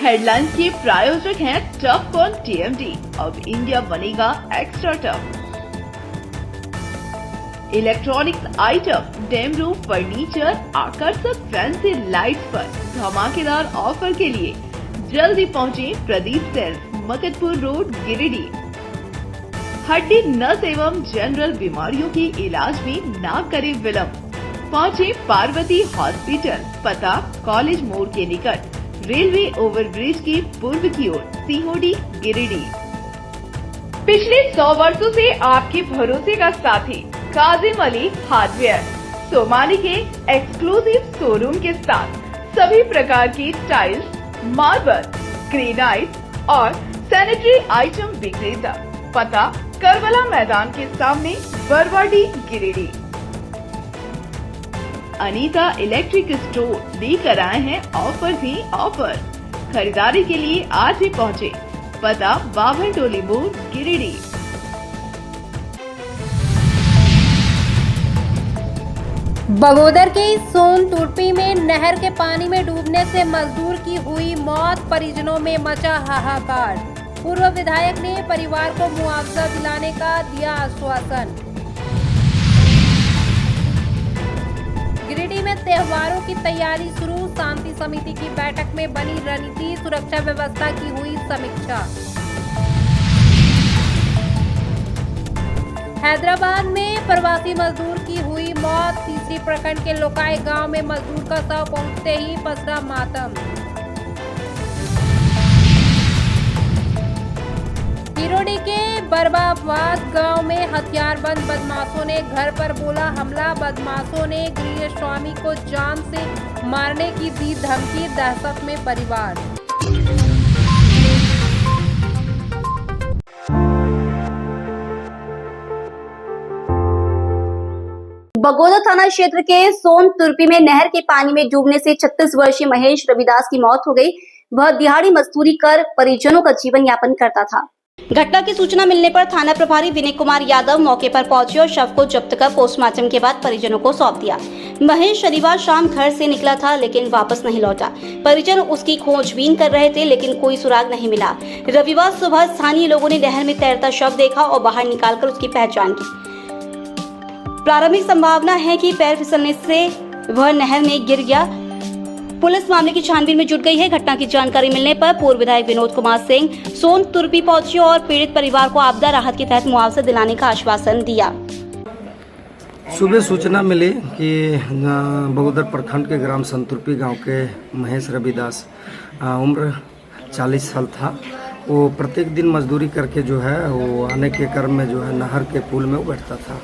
Headlines के प्रायोजक हैं टफ कॉन टीएमटी। अब इंडिया बनेगा extra tough. Electronics item, dam roof furniture, आकर्षक फैंसी लाइट्स पर धमाकेदार ऑफर के लिए जल्दी पहुंचे प्रदीप सेल्स, मकतपुर रोड, गिरिडीह। हड्डी, नस एवं जनरल बीमारियों के इलाज में ना करे विलंब। पहुंचे पार्वती हॉस्पिटल, पता कॉलेज मोड़ के निकट, रेलवे ओवरब्रिज के पूर्व की ओर, सीहोडी, गिरिडीह। पिछले 100 वर्षों से आपके भरोसे का साथी काजिम अली हार्डवेयर, सोमानी के एक्सक्लूसिव शोरूम के साथ सभी प्रकार की टाइल्स, मार्बल, ग्रेनाइट और सैनिटरी आइटम विक्रेता। पता करबला मैदान के सामने, बरवाडी, गिरिडीह। अनीता इलेक्ट्रिक स्टोर लेकर आए हैं ऑफर ही ऑफर। खरीदारी के लिए आज ही पहुंचे। पता बाभन टोली मोड़, गिरिडीह। बगोदर के सोन तुर्पी में नहर के पानी में डूबने से मजदूर की हुई मौत, परिजनों में मचा हाहाकार। पूर्व विधायक ने परिवार को मुआवजा दिलाने का दिया आश्वासन। गिरिडीह में त्योहारों की तैयारी शुरू, शांति समिति की बैठक में बनी रणनीति, सुरक्षा व्यवस्था की हुई समीक्षा। हैदराबाद में प्रवासी मजदूर की हुई मौत, तीसरी प्रखंड के लोकाई गांव में मजदूर का शव पहुंचते ही पसरा मातम। गिरिडीह के बरबाबाद गांव में हथियारबंद बदमाशों ने घर पर बोला हमला। बदमाशों ने गृह स्वामी को जान से मारने की दी धमकी, दहशत में परिवार। बगोदर थाना क्षेत्र के सोन तुर्पी में नहर के पानी में डूबने से 36 वर्षीय महेश रविदास की मौत हो गई। वह दिहाड़ी मजदूरी कर परिजनों का जीवन यापन करता था। घटना की सूचना मिलने पर थाना प्रभारी विनय कुमार यादव मौके पर पहुंचे और शव को जब्त कर पोस्टमार्टम के बाद परिजनों को सौंप दिया। महेश शनिवार शाम घर से निकला था लेकिन वापस नहीं लौटा। परिजन उसकी खोजबीन कर रहे थे लेकिन कोई सुराग नहीं मिला। रविवार सुबह स्थानीय लोगों ने नहर में तैरता शव देखा और बाहर निकालकर उसकी पहचान की। प्रारंभिक संभावना है कि पैर फिसलने से वह नहर में गिर गया। पुलिस मामले की छानबीन में जुट गई है। घटना की जानकारी मिलने पर पूर्व विधायक विनोद कुमार सिंह सोन तुर्पी पहुंचे और पीड़ित परिवार को आपदा राहत के तहत मुआवजा दिलाने का आश्वासन दिया। सुबह सूचना मिली कि बगोदर प्रखंड के ग्राम संतुर्पी गांव के महेश रविदास उम्र 40 साल था। वो प्रत्येक दिन मजदूरी करके जो है वो आने के क्रम में जो है नहर के पुल में वो बैठता था।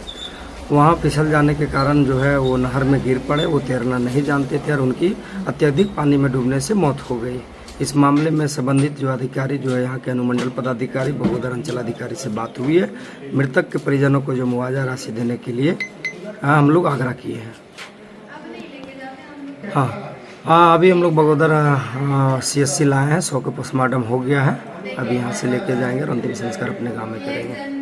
वहाँ फिसल जाने के कारण जो है वो नहर में गिर पड़े। वो तैरना नहीं जानते थे और उनकी अत्यधिक पानी में डूबने से मौत हो गई। इस मामले में संबंधित जो अधिकारी जो है यहाँ के अनुमंडल पदाधिकारी बगोदर अंचल अधिकारी से बात हुई है। मृतक के परिजनों को जो मुआवजा राशि देने के लिए हम लोग आग्रह किए हैं। हाँ, अभी हम लोग बगोदर CSC लाए हैं। 100 का पोस्टमार्टम हो गया है। अभी यहाँ से लेके जाएंगे और अंतिम संस्कार अपने गाँव में करेंगे।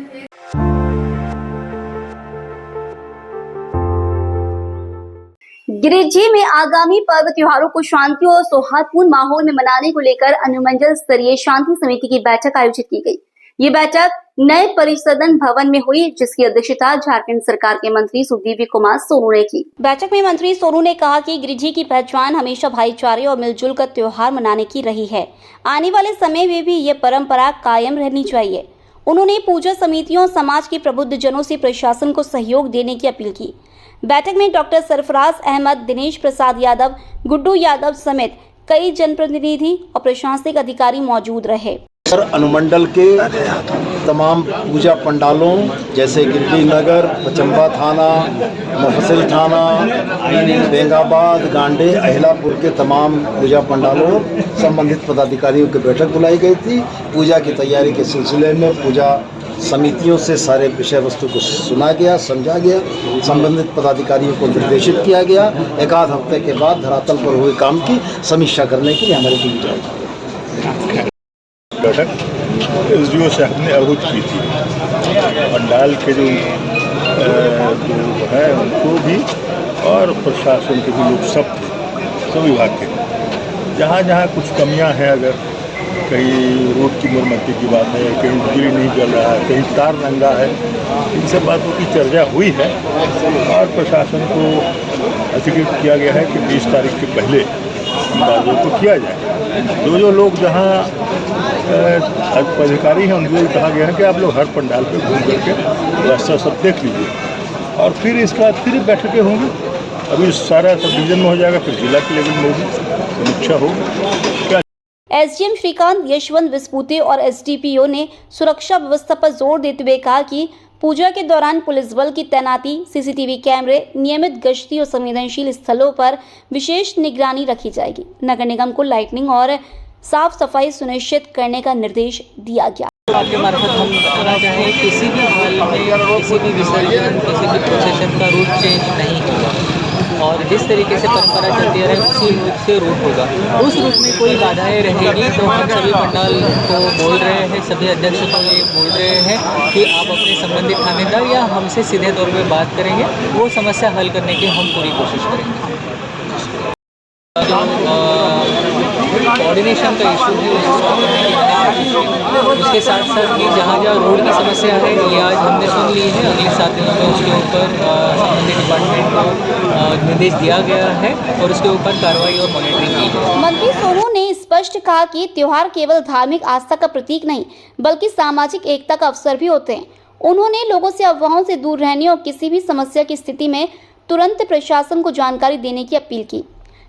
गिरिडीह में आगामी पर्व त्योहारों को शांति और सौहार्दपूर्ण माहौल में मनाने को लेकर अनुमंडल स्तरीय शांति समिति की बैठक आयोजित की गई। ये बैठक नए परिसदन भवन में हुई, जिसकी अध्यक्षता झारखंड सरकार के मंत्री सुदीव्य कुमार सोनू ने की। बैठक में मंत्री सोनू ने कहा कि गिरिडीह की पहचान हमेशा भाईचारे और मिलजुल कर त्योहार मनाने की रही है। आने वाले समय में भी ये परंपरा कायम रहनी चाहिए। उन्होंने पूजा समितियों और समाज के प्रबुद्ध जनों से प्रशासन को सहयोग देने की अपील की। बैठक में डॉक्टर सरफराज अहमद, दिनेश प्रसाद यादव, गुड्डू यादव समेत कई जनप्रतिनिधि और प्रशासनिक अधिकारी मौजूद रहे। अनुमंडल के तमाम पूजा पंडालों जैसे गिरिडीह नगर, पचम्बा थाना, मुफस्सिल थाना, बेंगाबाद, गांडे, अहिलापुर के तमाम पूजा पंडालों संबंधित पदाधिकारियों की बैठक बुलाई गई थी। पूजा की तैयारी के सिलसिले में पूजा समितियों से सारे विषय वस्तु को सुना गया, समझा गया, संबंधित पदाधिकारियों को निर्देशित किया गया। एक आध हफ्ते के बाद धरातल पर हुए काम की समीक्षा करने के लिए हमारी टीम जाएगी। बैठक SDO साहब ने आहूत की थी। पंडाल के जो है उनको भी और प्रशासन के भी लोग सब विभाग के जहाँ जहाँ कुछ कमियाँ हैं अगर कहीं रोड की मरम्मती की बात है, कहीं बिजली नहीं जल रहा है, कहीं तार नंगा है। इन सब बातों की चर्चा हुई है और प्रशासन को अधिकृत किया गया है कि 20 तारीख के पहले इन बातों को किया जाए। जो लोग जहाँ अधिकारी हैं उनको कहा गया है कि आप लोग हर पंडाल पे घूम करके रास्ता सब देख लीजिए और फिर इसके बाद फिर बैठकें होंगी। अभी सारा सब डिवीजन में हो जाएगा, फिर जिला के लेवल में भी समीक्षा होगी। एसडीएम श्रीकांत यशवंत विस्पूते और एसडीपीओ ने सुरक्षा व्यवस्था पर जोर देते हुए कहा कि पूजा के दौरान पुलिस बल की तैनाती, सीसीटीवी कैमरे, नियमित गश्ती और संवेदनशील स्थलों पर विशेष निगरानी रखी जाएगी। नगर निगम को लाइटनिंग और साफ सफाई सुनिश्चित करने का निर्देश दिया गया। आपके मार्फत हम बताना चाहें किसी भी हाल में किसी भी विसर्जन, किसी भी प्रोसेशन का रूट चेंज नहीं होगा और जिस तरीके से परंपरा चलती है उसी रूट से रूट होगा। उस रूट में कोई बाधाएं रहेगी तो हम सभी पंडाल को बोल रहे हैं, सभी अध्यक्ष को ये बोल रहे हैं कि आप अपने संबंधित थानेदार या हमसे सीधे तौर पर बात करेंगे, वो समस्या हल करने की हम पूरी कोशिश करेंगे। कोऑर्डिनेशन का इशू है, उसके साथ साथ कि जहाँ रोड की समस्या है ये आज हमने सुन ली है। अगले 7 दिनों में उसके ऊपर संबंधित डिपार्टमेंट को निर्देश दिया गया है और उसके ऊपर कार्रवाई और मॉनिटरिंग की है। मंत्री सोनू ने स्पष्ट कहा कि त्योहार केवल धार्मिक आस्था का प्रतीक नहीं बल्कि सामाजिक एकता का अवसर भी होते हैं। उन्होंने लोगों से अफवाहों से दूर रहने और किसी भी समस्या की स्थिति में तुरंत प्रशासन को जानकारी देने की अपील की।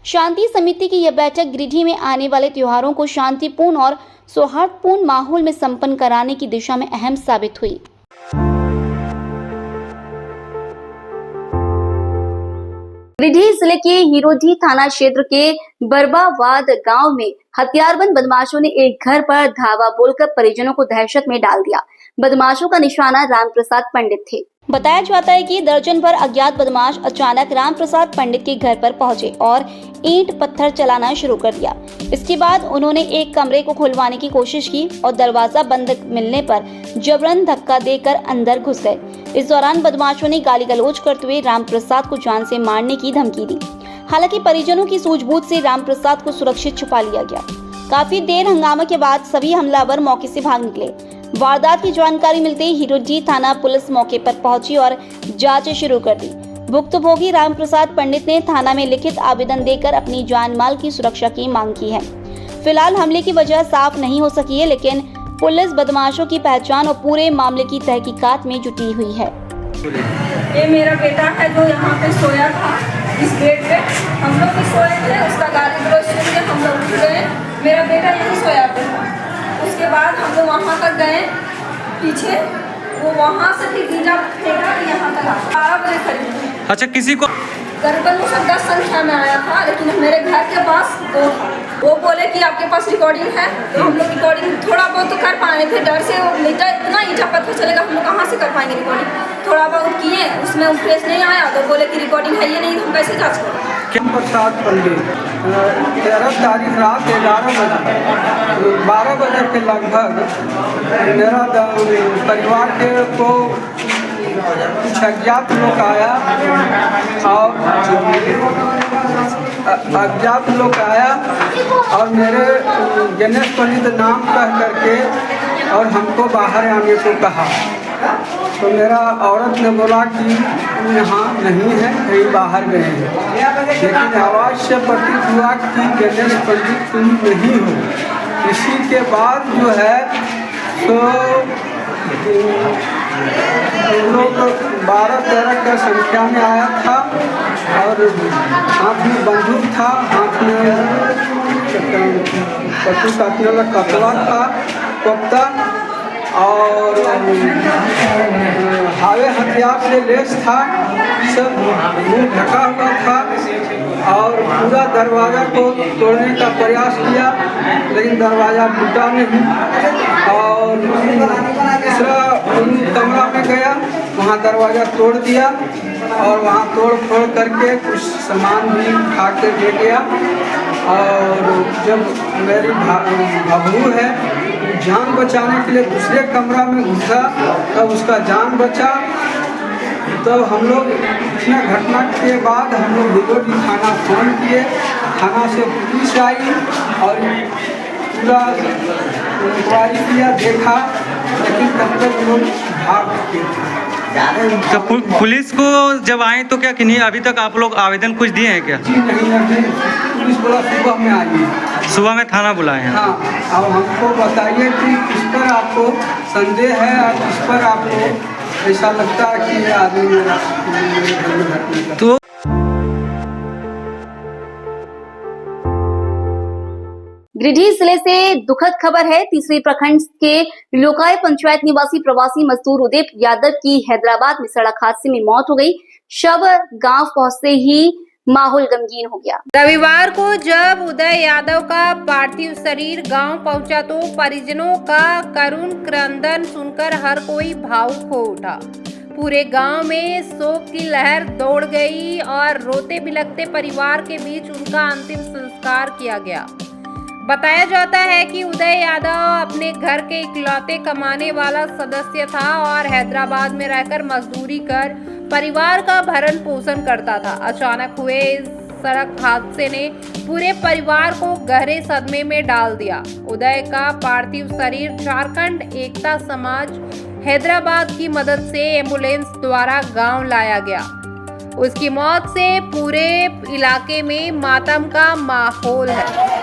शांति समिति की यह बैठक गिरिडीह में आने वाले त्योहारों को शांतिपूर्ण और सौहार्दपूर्ण माहौल में संपन्न कराने की दिशा में अहम साबित हुई। गिरिडीह जिले के हिरोडीह थाना क्षेत्र के बरबावाद गांव में हथियारबंद बदमाशों ने एक घर पर धावा बोलकर परिजनों को दहशत में डाल दिया। बदमाशों का निशाना रामप्रसाद पंडित थे। बताया जाता है कि दर्जन भर अज्ञात बदमाश अचानक रामप्रसाद पंडित के घर पर पहुंचे और ईंट पत्थर चलाना शुरू कर दिया। इसके बाद उन्होंने एक कमरे को खुलवाने की कोशिश की और दरवाजा बंद मिलने पर जबरन धक्का देकर अंदर घुस गए। इस दौरान बदमाशों ने गाली गलौज करते हुए रामप्रसाद को जान से मारने की धमकी दी। हालांकि परिजनों की सूझबूझ से रामप्रसाद को सुरक्षित छुपा लिया गया। काफी देर हंगामा के बाद सभी हमलावर मौके से भाग निकले। वारदात की जानकारी मिलते ही हिरोडीह थाना पुलिस मौके पर पहुंची और जांच शुरू कर दी। भुक्तभोगी रामप्रसाद पंडित ने थाना में लिखित आवेदन देकर अपनी जान माल की सुरक्षा की मांग की है। फिलहाल हमले की वजह साफ नहीं हो सकी है, लेकिन पुलिस बदमाशों की पहचान और पूरे मामले की तहकीकात में जुटी हुई है। ये मेरा बेटा है जो यहाँ पे सोया था इस बेड पे। हम लोग भी सोए थे, उसका गाली गलौज सुन के हम लोग उठ गए। मेरा बेटा यहीं सोया था। उसके बाद हम लोग वहाँ तक गए पीछे, वो वहाँ से भी गीजा फेंका यहाँ तक 12 बजे करीब। अच्छा, किसी को करीबन 10 संख्या में आया था, लेकिन मेरे घर के पास 2 था। वो बोले कि आपके पास रिकॉर्डिंग है, तो हम लोग रिकॉर्डिंग थोड़ा बहुत तो कर पाए थे। डर से इतना ईटा पत्थर चलेगा, हम लोग कहाँ से कर पाएंगे रिकॉर्डिंग। थोड़ा बहुत किए, उसमें फ्रेश नहीं आया तो बोले कि रिकॉर्डिंग है ये नहीं, हम कैसे जाँच करें। प्रसाद पंडित 13 तारीख रात 12 बजे के लगभग मेरा परिवार के को कुछ अज्ञात लोग आया और मेरे गणेश पंडित नाम कह करके और हमको बाहर आने को कहा। तो मेरा औरत ने बोला कि यहाँ नहीं है, कहीं बाहर गए हैं, लेकिन आवाज़ से प्रतीत हुआ कि गणेश पंडित तुम नहीं हो। इसी के बाद जो है तो लोग 12-13 का संख्या में आया था और हाथ में बंदूक था, हाथ में पशु काटने वाला कपड़ा था, पत्ता और हावे हथियार से लेस था। सब मुंह ढका हुआ था और पूरा दरवाज़ा को तोड़ने का प्रयास किया, लेकिन दरवाज़ा टूटा नहीं। और दूसरा कमरा में गया, वहाँ दरवाज़ा तोड़ दिया और वहाँ तोड़ फोड़ करके कुछ सामान भी उठा के ले गया। और जब मेरी बहू है जान बचाने के लिए दूसरे कमरा में घुसा तब उसका जान बचा। तब हम लोग इतना घटना के बाद हम लोग हिरोडीह थाना फ़ोन किए, थाना से पुलिस आई और पूरा इंक्वायरी किया, देखा, लेकिन तब तक लोग भाग चुके थे। तो पुलिस को जब आए तो क्या किन्हीं अभी तक आप लोग आवेदन कुछ दिए हैं क्या? जी नहीं, अभी पुलिस बोला सुबह में आइए। सुबह में थाना बुलाए हैं? हाँ, अब हमको बताइए कि किस पर आपको संदेह है और किस पर आपको ऐसा लगता है कि ये आदमी मेरे घर में घटना कर। तो गिरिडीह जिले से दुखद खबर है। तीसरी प्रखंड के लोकाय पंचायत निवासी प्रवासी मजदूर उदय यादव की हैदराबाद में सड़क हादसे में मौत हो गई। शव गांव पहुंचते ही माहौल गमगीन हो गया। रविवार को जब उदय यादव का पार्थिव शरीर गांव पहुंचा तो परिजनों का करुण क्रंदन सुनकर हर कोई भावुक हो उठा। पूरे गांव में शोक की लहर दौड़ गई और रोते बिलखते परिवार के बीच उनका अंतिम संस्कार किया गया। बताया जाता है कि उदय यादव अपने घर के इकलौते कमाने वाला सदस्य था और हैदराबाद में रहकर मजदूरी कर परिवार का भरण पोषण करता था। अचानक हुए इस सड़क हादसे ने पूरे परिवार को गहरे सदमे में डाल दिया। उदय का पार्थिव शरीर झारखंड एकता समाज हैदराबाद की मदद से एम्बुलेंस द्वारा गांव लाया गया। उसकी मौत से पूरे इलाके में मातम का माहौल है।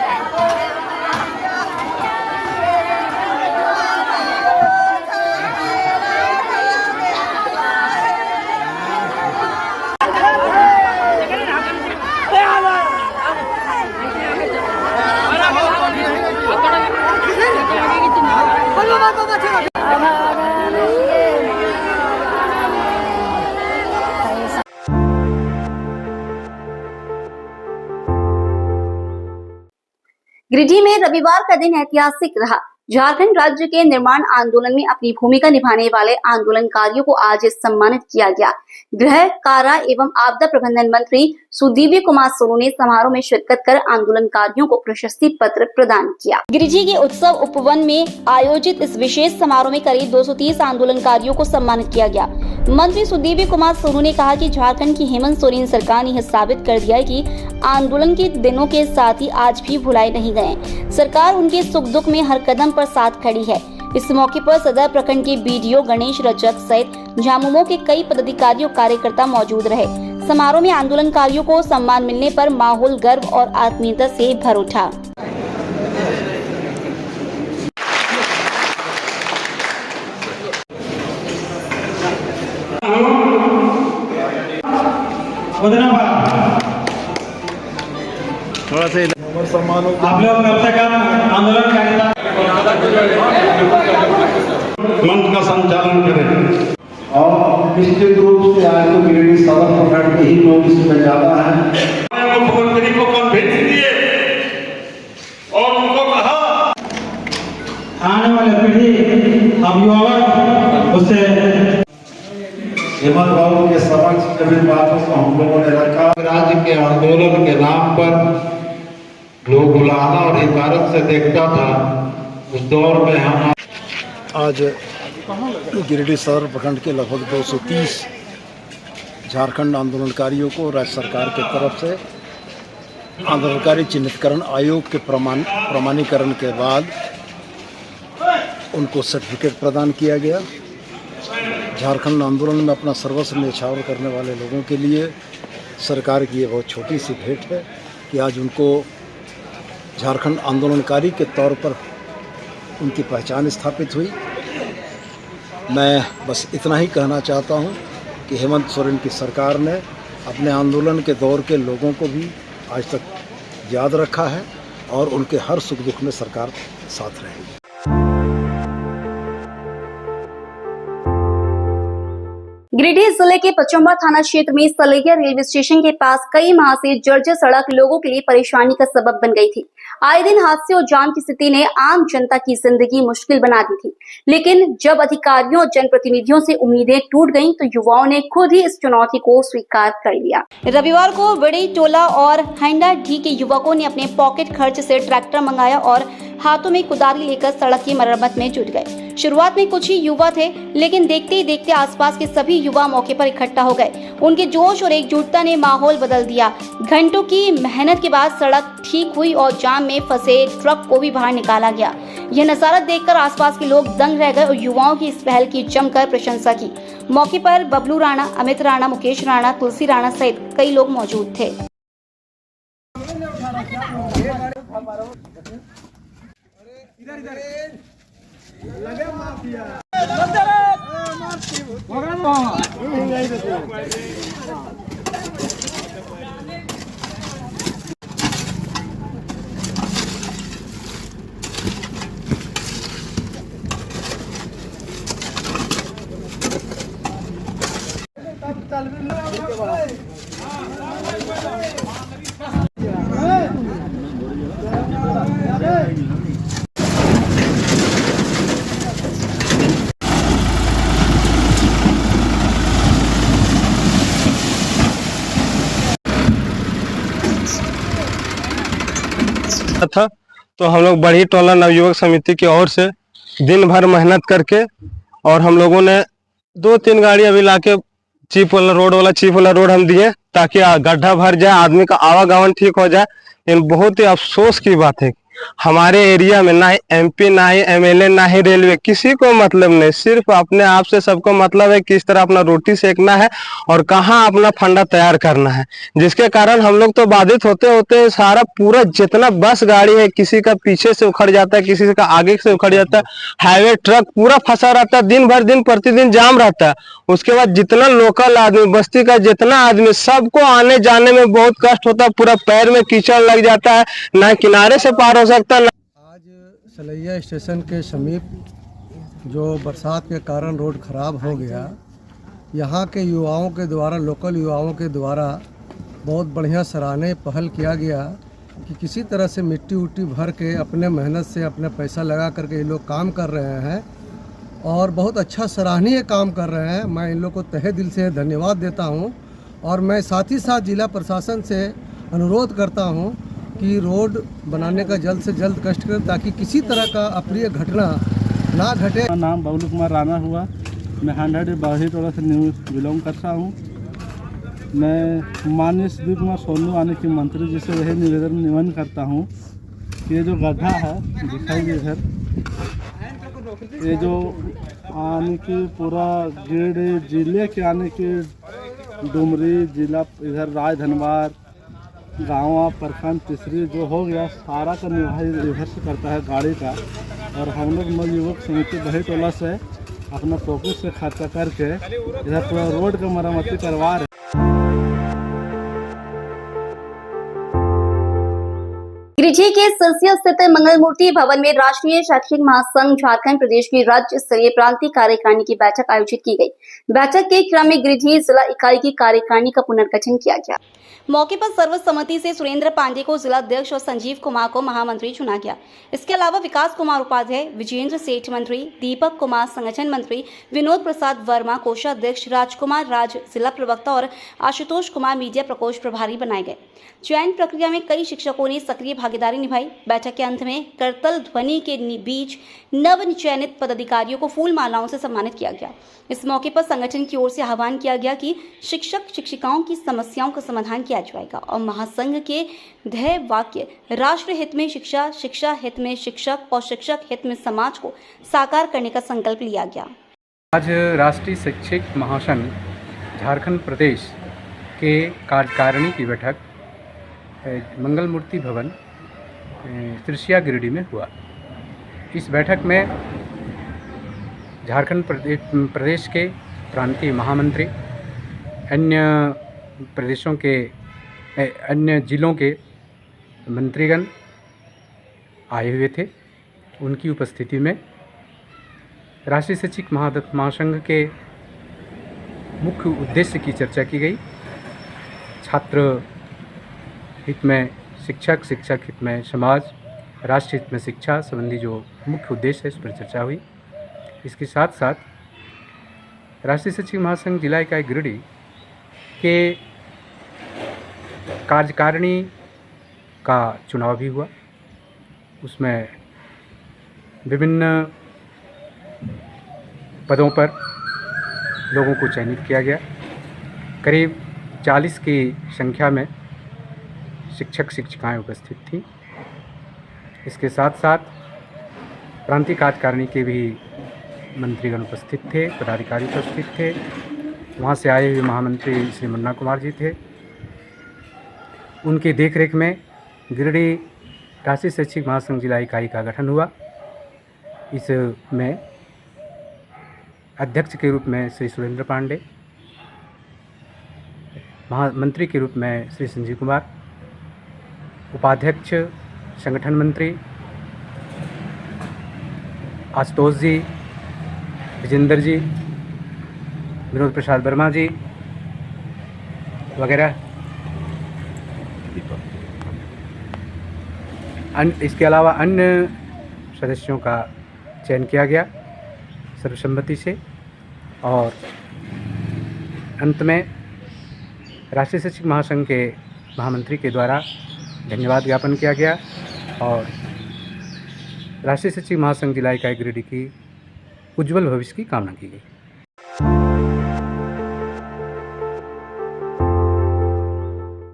गिरिडीह में रविवार का दिन ऐतिहासिक रहा। झारखंड राज्य के निर्माण आंदोलन में अपनी भूमिका निभाने वाले आंदोलनकारियों को आज सम्मानित किया गया। गृह, कारा एवं आपदा प्रबंधन मंत्री सुदीव्य कुमार सोनू ने समारोह में शिरकत कर आंदोलनकारियों को प्रशस्ति पत्र प्रदान किया। गिरिडीह के उत्सव उपवन में आयोजित इस विशेष समारोह में करीब 230 आंदोलनकारियों को सम्मानित किया गया। मंत्री सुदीव्य कुमार सोनू ने कहा कि झारखंड की हेमंत सोरेन सरकार ने यह साबित कर दिया है कि आंदोलन के दिनों के साथ ही आज भी भुलाए नहीं गए। सरकार उनके सुख दुख में हर कदम पर साथ खड़ी है। इस मौके पर सदर प्रखंड के बीडीओ गणेश रजक सहित झामुमो के कई पदाधिकारी और कार्यकर्ता मौजूद रहे। समारोह में आंदोलनकारियों को सम्मान मिलने पर माहौल गर्व और आत्मीयता से भर उठा। थोड़ा सा आप लोग कब तक आंदोलन करेंगे? मंच का संचालन करें और निश्चित रूप से आज तो गिरिडीह सदर प्रखंड के ही लोग इसमें ज्यादा है। मुख्यमंत्री को कन्विंस किए और उनको कहा आने वाले पीढ़ी अभिभावक उससे हेमंत बाबू के समक्ष जब इन बातों को हम लोगों ने रखा, राज्य के आंदोलन के नाम पर लोग बुलाना और इमारत से देखता था। उस दौर में हम आज गिरिडीह सदर प्रखंड के लगभग 230 झारखंड आंदोलनकारियों को राज्य सरकार की तरफ से आंदोलनकारी चिन्हितकरण आयोग के प्रमाणीकरण के बाद उनको सर्टिफिकेट प्रदान किया गया। झारखंड आंदोलन में अपना सर्वस्व न्यौछावर करने वाले लोगों के लिए सरकार की ये बहुत छोटी सी भेंट है कि आज उनको झारखंड आंदोलनकारी के तौर पर उनकी पहचान स्थापित हुई। मैं बस इतना ही कहना चाहता हूं कि हेमंत सोरेन की सरकार ने अपने आंदोलन के दौर के लोगों को भी आज तक याद रखा है और उनके हर सुख दुख में सरकार साथ रहेगी। गिरिडीह जिले के पचम्बा थाना क्षेत्र में सलैया रेलवे स्टेशन के पास कई माह से जर्जर सड़क लोगों के लिए परेशानी का सबब बन गई थी। आए दिन हादसे और जाम की स्थिति ने आम जनता की जिंदगी मुश्किल बना दी थी। लेकिन जब अधिकारियों और जनप्रतिनिधियों से उम्मीदें टूट गईं, तो युवाओं ने खुद ही इस चुनौती को स्वीकार कर लिया। रविवार को बड़ी टोला और हैंडा ढी के युवकों ने अपने पॉकेट खर्च से ट्रैक्टर मंगाया और हाथों में कुदारी लेकर सड़क की मरम्मत में जुट गए। शुरुआत में कुछ ही युवा थे, लेकिन देखते ही देखते आसपास के सभी युवा मौके पर इकट्ठा हो गए। उनके जोश और एकजुटता ने माहौल बदल दिया। घंटों की मेहनत के बाद सड़क ठीक हुई और जाम में फंसे ट्रक को भी बाहर निकाला गया। यह नजारा देखकर आसपास के लोग दंग रह गए और युवाओं की इस पहल की जमकर प्रशंसा की। मौके पर बबलू राणा, अमित राणा, मुकेश राणा, तुलसी राणा सहित कई लोग मौजूद थे। था तो हम लोग बड़ी टोला नवयुवक समिति की ओर से दिन भर मेहनत करके और हम लोगों ने 2-3 गाड़ी अभी लाके चीप वाला रोड हम दिए ताकि गड्ढा भर जाए, आदमी का आवागमन ठीक हो जाए। लेकिन बहुत ही अफसोस की बात है, हमारे एरिया में ना ही MP, ना ही MLA, ना ही रेलवे, किसी को मतलब नहीं। सिर्फ अपने आप से सबको मतलब है किस तरह अपना रोटी सेकना है और कहाँ अपना फंडा तैयार करना है, जिसके कारण हम लोग तो बाधित होते होते सारा पूरा जितना बस गाड़ी है, किसी का पीछे से उखड़ जाता है, किसी का आगे से उखड़ जाता है। हाईवे ट्रक पूरा फंसा रहता है, दिन प्रतिदिन जाम रहता है। उसके बाद जितना लोकल आदमी, बस्ती का जितना आदमी, सबको आने जाने में बहुत कष्ट होता है। पूरा पैर में कीचड़ लग जाता है, ना किनारे से पार हो सकता है। आज सलैया स्टेशन के समीप जो बरसात के कारण रोड खराब हो गया, यहाँ के युवाओं के द्वारा, लोकल युवाओं के द्वारा बहुत बढ़िया सराहनीय पहल किया गया कि किसी तरह से मिट्टी उट्टी भर के अपने मेहनत से, अपने पैसा लगा करके ये लोग काम कर रहे हैं और बहुत अच्छा सराहनीय काम कर रहे हैं। मैं इन लोग को तहे दिल से धन्यवाद देता हूं और मैं साथ ही साथ जिला प्रशासन से अनुरोध करता हूं कि रोड बनाने का जल्द से जल्द कष्ट करें ताकि किसी तरह का अप्रिय घटना ना घटे। मेरा नाम बबलू कुमार राणा हुआ, मैं 100 बाही टोला से बिलोंग करता हूँ। मैं माननीय श्री कुमार सोनू आने के मंत्री जी से वही निवेदन करता हूँ कि ये जो गड्ढा है दिखाई दे इधर, ये जो आने की पूरा गिरिडीह जिले के आने की डुमरी जिला, इधर राय धनबाद गाँव प्रखंड तीसरी जो हो गया, सारा का निर्वाह इधर से करता है गाड़ी का। और हम लोग नवयुवक समिति बही टोला से अपना पॉकेट से खर्चा करके इधर पूरा रोड का मरम्मती करवा रहे। गिरिडीह के सिरसिया स्थित मंगल मूर्ति भवन में राष्ट्रीय शैक्षिक महासंघ झारखंड प्रदेश की राज्य स्तरीय प्रांतीय कार्यकारिणी की बैठक आयोजित की गई। बैठक के क्रम में गिरिडीह जिला इकाई की कार्यकारिणी का पुनर्गठन किया गया। मौके पर सर्वसम्मति से सुरेंद्र पांडे को जिला अध्यक्ष और संजीव कुमार को महामंत्री चुना गया। इसके अलावा विकास कुमार उपाध्याय, विजेंद्र सेठ मंत्री, दीपक कुमार संगठन मंत्री, विनोद प्रसाद वर्मा कोषाध्यक्ष, राजकुमार राज जिला प्रवक्ता और आशुतोष कुमार मीडिया प्रकोष्ठ प्रभारी बनाए गए। चयन प्रक्रिया में कई शिक्षकों ने सक्रिय भागीदारी निभाई। बैठक के अंत में करतल ध्वनि के बीच नव चयनित पदाधिकारियों को फूल मालाओं से सम्मानित किया गया। इस मौके पर संगठन की ओर से आह्वान किया गया कि शिक्षक शिक्षिकाओं की समस्याओं का समाधान किया जाएगा और महासंघ के ध्येय वाक्य राष्ट्र हित में शिक्षा, शिक्षा हित में शिक्षक और शिक्षक हित में समाज को साकार करने का संकल्प लिया गया। आज राष्ट्रीय शैक्षिक महासंघ झारखंड प्रदेश के कार्यकारिणी की बैठक मंगल मूर्ति भवन सिरसिया गिरिडीह में हुआ। इस बैठक में झारखंड प्रदेश के प्रांतीय महामंत्री, अन्य प्रदेशों के अन्य जिलों के मंत्रीगण आए हुए थे। उनकी उपस्थिति में राष्ट्रीय शैक्षिक महासंघ के मुख्य उद्देश्य की चर्चा की गई। छात्र हित में शिक्षक, शिक्षक हित में समाज, राष्ट्र हित में शिक्षा संबंधी जो मुख्य उद्देश्य है इस पर चर्चा हुई। इसके साथ साथ राष्ट्रीय शैक्षिक महासंघ जिला इकाई गिरिडीह के कार्यकारिणी का चुनाव भी हुआ। उसमें विभिन्न पदों पर लोगों को चयनित किया गया। करीब 40 की संख्या में शिक्षक शिक्षिकाएं उपस्थित थीं। इसके साथ साथ प्रांतीय कार्यकारिणी के भी मंत्रीगण उपस्थित थे, पदाधिकारी उपस्थित थे। वहाँ से आए हुए महामंत्री श्री मुन्ना कुमार जी थे। उनकी देखरेख में गिरिडीह राष्ट्रीय शैक्षिक महासंघ जिला इकाई का गठन हुआ। इसमें अध्यक्ष के रूप में श्री सुरेंद्र पांडे, महामंत्री के रूप में श्री संजीव कुमार, उपाध्यक्ष संगठन मंत्री आशुतोष जी, विजेंद्र जी, विनोद प्रसाद वर्मा जी वगैरह। इसके अलावा अन्य सदस्यों का चयन किया गया सर्वसम्मति से और अंत में राष्ट्रीय शैक्षिक महासंघ के महामंत्री के द्वारा धन्यवाद ज्ञापन किया गया और राष्ट्रीय शैक्षिक महासंघ जिला इकाई गिरिडीह की उज्जवल भविष्य की कामना की गई।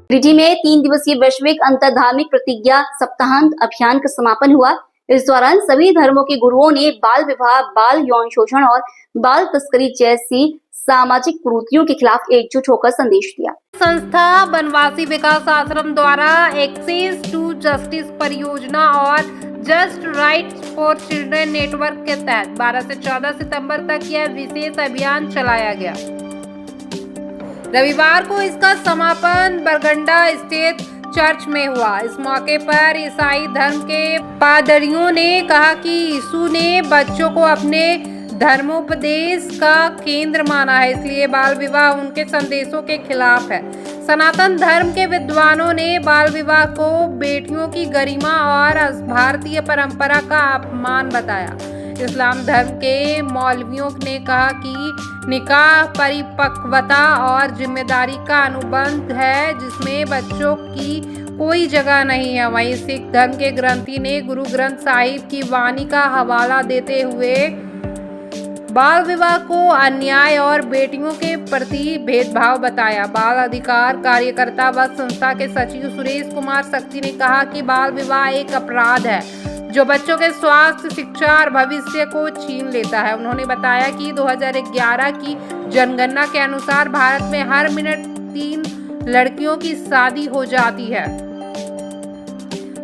गिरिडीह में 3 दिवसीय वैश्विक अंतर्धार्मिक प्रतिज्ञा सप्ताहांत अभियान का समापन हुआ। इस दौरान सभी धर्मों के गुरुओं ने बाल विवाह, बाल यौन शोषण और बाल तस्करी जैसी सामाजिक कुरीतियों के खिलाफ एकजुट होकर संदेश दिया। संस्था बनवासी विकास आश्रम द्वारा एक्सेस टू जस्टिस परियोजना और just rights for children network के तहत 12 से 14 सितंबर तक यह विशेष अभियान चलाया गया। रविवार को इसका समापन बरगंडा स्थित चर्च में हुआ। इस मौके पर ईसाई धर्म के पादरियों ने कहा कि यीशु ने बच्चों को अपने धर्मोपदेश का केंद्र माना है, इसलिए बाल विवाह उनके संदेशों के खिलाफ है। सनातन धर्म के विद्वानों ने बाल विवाह को बेटियों की गरिमा और भारतीय परंपरा का अपमान बताया। इस्लाम धर्म के मौलवियों ने कहा कि निकाह परिपक्वता और जिम्मेदारी का अनुबंध है जिसमें बच्चों की कोई जगह नहीं है। वहीं सिख धर्म के ग्रंथी ने गुरु ग्रंथ साहिब की वाणी का हवाला देते हुए बाल विवाह को अन्याय और बेटियों के प्रति भेदभाव बताया। बाल अधिकार कार्यकर्ता व संस्था के सचिव सुरेश कुमार सक्ति ने कहा कि बाल विवाह एक अपराध है जो बच्चों के स्वास्थ्य, शिक्षा और भविष्य को छीन लेता है। उन्होंने बताया कि 2011 की जनगणना के अनुसार भारत में हर मिनट 3 लड़कियों की शादी हो जाती है,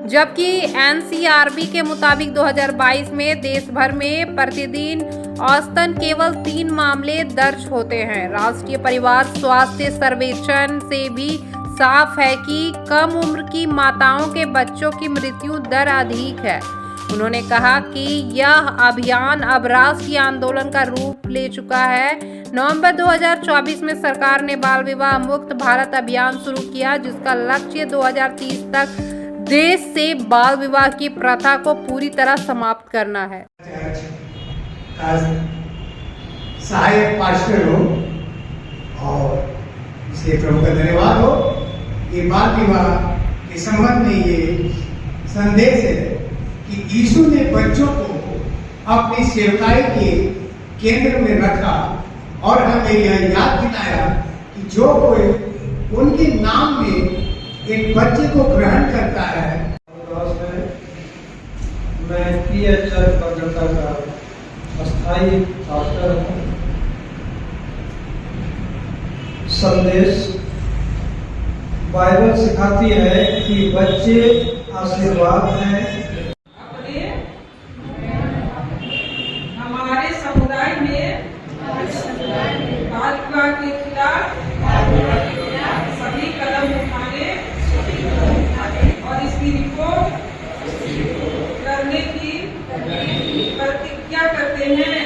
जबकि एनसीआरबी के मुताबिक 2022 में देश भर में प्रतिदिन औसतन केवल 3 मामले दर्ज होते हैं। राष्ट्रीय परिवार स्वास्थ्य सर्वेक्षण से भी साफ है कि कम उम्र की माताओं के बच्चों की मृत्यु दर अधिक है। उन्होंने कहा कि यह अभियान अब राष्ट्रीय आंदोलन का रूप ले चुका है। नवंबर 2024 में सरकार ने बाल विवाह मुक्त भारत अभियान शुरू किया, जिसका लक्ष्य 2030 तक देश से बाल विवाह की प्रथा को पूरी तरह समाप्त करना है। सहायक पास्टर हो और इसे प्रभु का धन्यवाद हो। ये बाल विवाह के संबंध में ये संदेश है कि यीशु ने बच्चों को अपनी सेवकाई के केंद्र में रखा और हमें यह याद दिलाया कि जो कोई उनके नाम में एक बच्चे को ग्रहण करता है। मैं PHR बरगंडा का अस्थायी पास्टर हूँ। संदेश बाइबल सिखाती है कि बच्चे आशीर्वाद हैं। हमारे समुदाय में बाल विवाह के खिलाफ सभी कदम उठाने और इसकी रिपोर्ट करने की प्रतिज्ञा करते हैं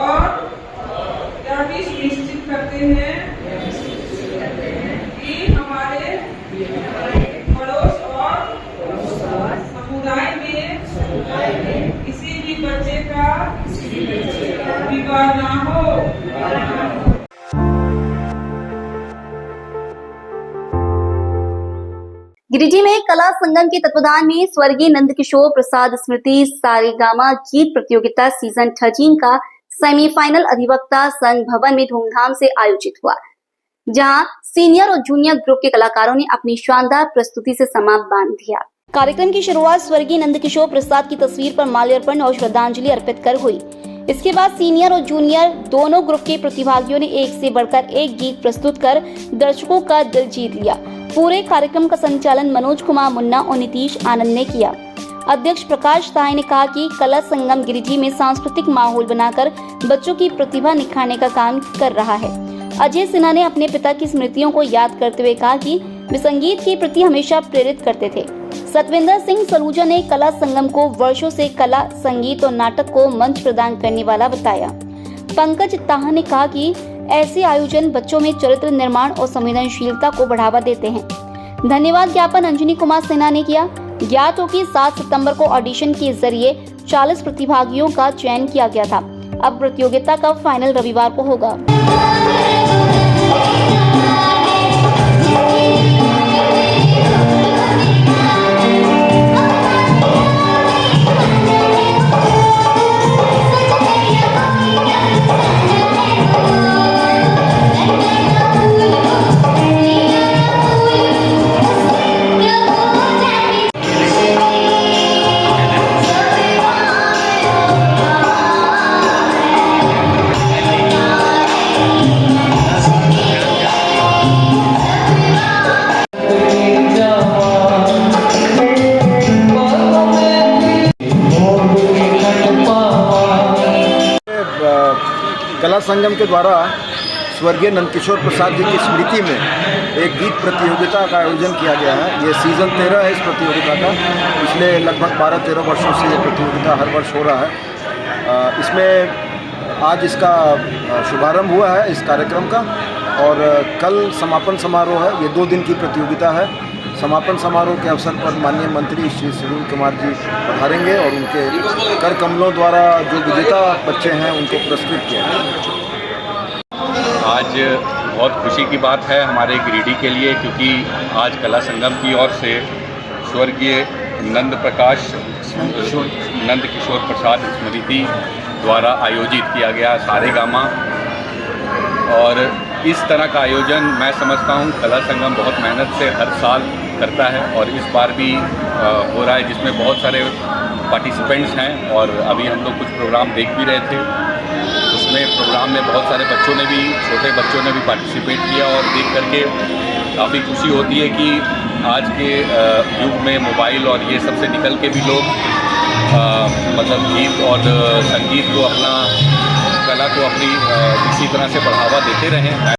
और यह भी सुनिश्चित करते हैं कि हमारे पड़ोस और समुदाय में किसी भी बच्चे का विवाह ना हो। गिरिडीह में कला संगम के तत्वाधान में स्वर्गीय नंदकिशोर प्रसाद स्मृति सारेगामा गीत प्रतियोगिता सीजन 13 का सेमीफाइनल अधिवक्ता संघ भवन में धूमधाम से आयोजित हुआ, जहां सीनियर और जूनियर ग्रुप के कलाकारों ने अपनी शानदार प्रस्तुति से समाप्त बांध दिया। कार्यक्रम की शुरुआत स्वर्गीय नंदकिशोर प्रसाद की तस्वीर पर माल्यार्पण और श्रद्धांजलि अर्पित कर हुई। इसके बाद सीनियर और जूनियर दोनों ग्रुप के प्रतिभागियों ने एक से बढ़कर एक गीत प्रस्तुत कर दर्शकों का दिल जीत लिया। पूरे कार्यक्रम का संचालन मनोज कुमार मुन्ना और नीतीश आनंद ने किया। अध्यक्ष प्रकाश ताई ने कहा कि कला संगम गिरिडीह में सांस्कृतिक माहौल बनाकर बच्चों की प्रतिभा निखारने का काम कर रहा है। अजय सिन्हा ने अपने पिता की स्मृतियों को याद करते हुए कहा कि वे संगीत के प्रति हमेशा प्रेरित करते थे। सतविंदर सिंह सलूजा ने कला संगम को वर्षों से कला, संगीत और नाटक को मंच प्रदान करने वाला बताया। पंकज ताहा ने कहा कि ऐसे आयोजन बच्चों में चरित्र निर्माण और संवेदनशीलता को बढ़ावा देते हैं। धन्यवाद ज्ञापन अंजनी कुमार सिन्हा ने किया। ज्ञात हो कि 7 सितंबर को ऑडिशन के जरिए 40 प्रतिभागियों का चयन किया गया था। अब प्रतियोगिता का फाइनल रविवार को होगा। कला संगम के द्वारा स्वर्गीय नंदकिशोर प्रसाद जी की स्मृति में एक गीत प्रतियोगिता का आयोजन किया गया है। ये सीज़न 13 है इस प्रतियोगिता का। पिछले लगभग 12-13 वर्षों से ये प्रतियोगिता हर वर्ष हो रहा है। इसमें आज इसका शुभारंभ हुआ है इस कार्यक्रम का, और कल समापन समारोह है। ये 2 दिन की प्रतियोगिता है। समापन समारोह के अवसर पर माननीय मंत्री श्री सुनील कुमार जी पधारेंगे और उनके कर कमलों द्वारा जो विजेता बच्चे हैं उनको पुरस्कृत किया आज बहुत खुशी की बात है हमारे गिरिडीह के लिए, क्योंकि आज कला संगम की ओर से स्वर्गीय नंदकिशोर प्रसाद स्मृति द्वारा आयोजित किया गया सारेगामा। और इस तरह का आयोजन मैं समझता हूँ कला संगम बहुत मेहनत से हर साल करता है, और इस बार भी हो रहा है, जिसमें बहुत सारे पार्टिसिपेंट्स हैं। और अभी हम लोग कुछ प्रोग्राम देख भी रहे थे, उसमें प्रोग्राम में बहुत सारे बच्चों ने भी, छोटे बच्चों ने भी पार्टिसिपेट किया, और देख करके काफ़ी खुशी होती है कि आज के युग में मोबाइल और ये सबसे निकल के भी लोग मतलब गीत और संगीत को अपना, कला को अपनी इसी तरह से बढ़ावा देते रहें।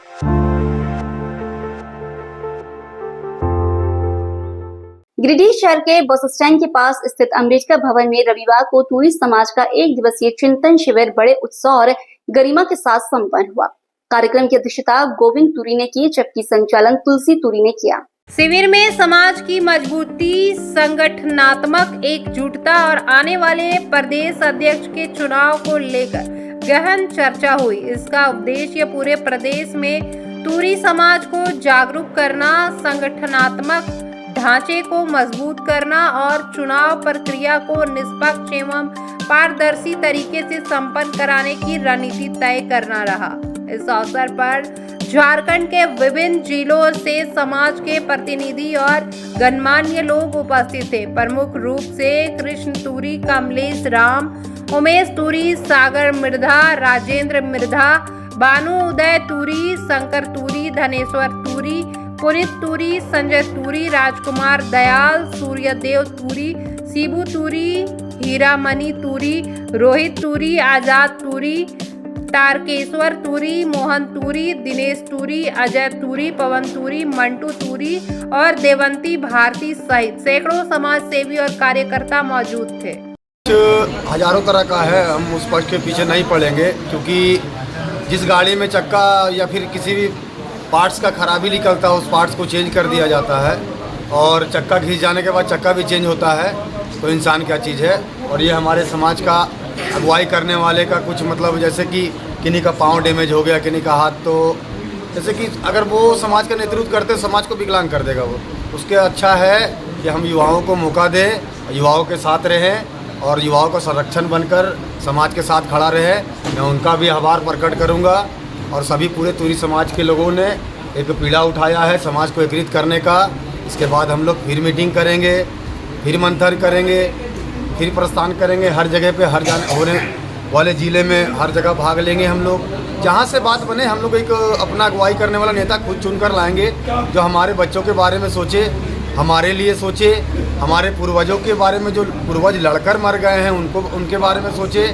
गिरिडीह शहर के बस स्टैंड के पास स्थित अम्बेडकर भवन में रविवार को टूरी समाज का 1 दिवसीय चिंतन शिविर बड़े उत्साह और गरिमा के साथ संपन्न हुआ। कार्यक्रम की अध्यक्षता गोविंद तुरी ने की, जबकि संचालन तुलसी तुरी ने किया। शिविर में समाज की मजबूती, संगठनात्मक एकजुटता और आने वाले प्रदेश अध्यक्ष के चुनाव को लेकर गहन चर्चा हुई। इसका उद्देश्य पूरे प्रदेश में टूरी समाज को जागरूक करना, संगठनात्मक ढांचे को मजबूत करना और चुनाव प्रक्रिया को निष्पक्ष एवं पारदर्शी तरीके से संपन्न कराने की रणनीति तय करना रहा। इस अवसर पर झारखंड के विभिन्न जिलों से समाज के प्रतिनिधि और गणमान्य लोग उपस्थित थे। प्रमुख रूप से कृष्ण तुरी, कमलेश राम, उमेश तुरी, सागर मिर्धा, राजेंद्र मिर्धा, बानु उदय तुरी, शंकर तुरी, धनेश्वर तुरी, पुनित तुरी, संजय तुरी, राजकुमार दयाल, सूर्यदेव तुरी, शिबू तुरी, हीरामणि तुरी, रोहित तुरी, आजाद तुरी, तारकेश्वर तुरी, मोहन तुरी, दिनेश तुरी, अजय तुरी, पवन तुरी, मंटू तुरी और देवंती भारती सहित सैकड़ों समाज सेवी और कार्यकर्ता मौजूद थे। हजारों तरह का है, हम उस पक्ष के पीछे नहीं पड़ेंगे, क्योंकि जिस गाड़ी में चक्का या फिर किसी भी पार्ट्स का खराबी निकलता है उस पार्ट्स को चेंज कर दिया जाता है, और चक्का घिस जाने के बाद चक्का भी चेंज होता है, तो इंसान क्या चीज़ है। और ये हमारे समाज का अगुवाई करने वाले का कुछ मतलब, जैसे कि किन्हीं का पाँव डैमेज हो गया, किन्हीं का हाथ, तो जैसे कि अगर वो समाज का नेतृत्व करते समाज को विकलांग कर देगा वो। उसके अच्छा है कि हम युवाओं को मौका दें, युवाओं के साथ रहें और युवाओं का संरक्षण बनकर समाज के साथ खड़ा रहे। मैं उनका भी आभार प्रकट करूंगा और सभी पूरे तुरी समाज के लोगों ने एक पीड़ा उठाया है समाज को एकत्रित करने का। इसके बाद हम लोग फिर मीटिंग करेंगे, फिर मंथन करेंगे, फिर प्रस्थान करेंगे। हर जगह पे हर होने वाले ज़िले में हर जगह भाग लेंगे हम लोग। जहाँ से बात बने हम लोग एक अपना अगुवाई करने वाला नेता खुद चुनकर लाएंगे जो हमारे बच्चों के बारे में सोचे, हमारे लिए सोचे, हमारे पूर्वजों के बारे में, जो पूर्वज लड़कर मर गए हैं उनके बारे में सोचे।